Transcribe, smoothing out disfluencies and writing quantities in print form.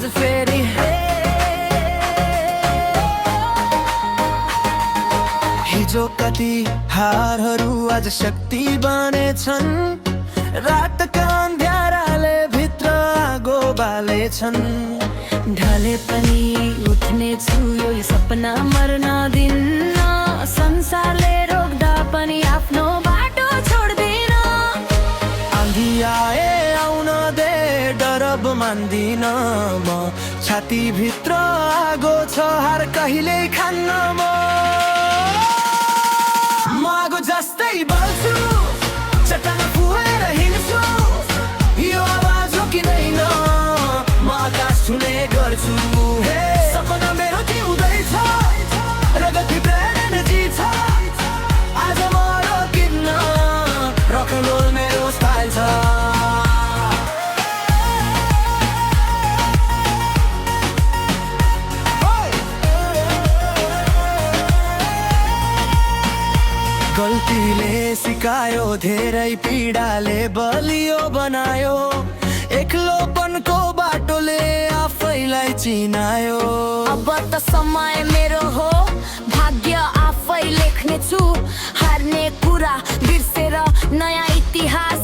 आज फेरि हिजो कति हारहरू आज शक्ति बनेछन् रातका अँध्याराले भित्र आगो बालेछन् ढले पनि उठ्ने छु यो सपना मर्न दिन्न संसारले रोक्दा पनि आफ्नो बाटो छोड्दिन आँधी आए आउन दे डरब मान्दिन म छाती भित्र आगो छ हार कहिले खान्न म आगो जस्तै बल्छु चट्टान फुलेर हिँड्छु यो आवाज रोकिँदैन म आकाश छुने गर्छु हे सपना मेरो जिउँदैछ रगत एनर्जी छ आज म रोकिन्न रक एन्ड रोल मेरो स्टाइल छ गल्तीले सिकायो धेरै पीडाले बलियो बनायो एक्लोपनको बाटोले आफैलाई चिनायो अब त समय मेरो हो भाग्य आफै लेख्ने छु हार्ने कुरा बिर्सेर नयाँ इतिहास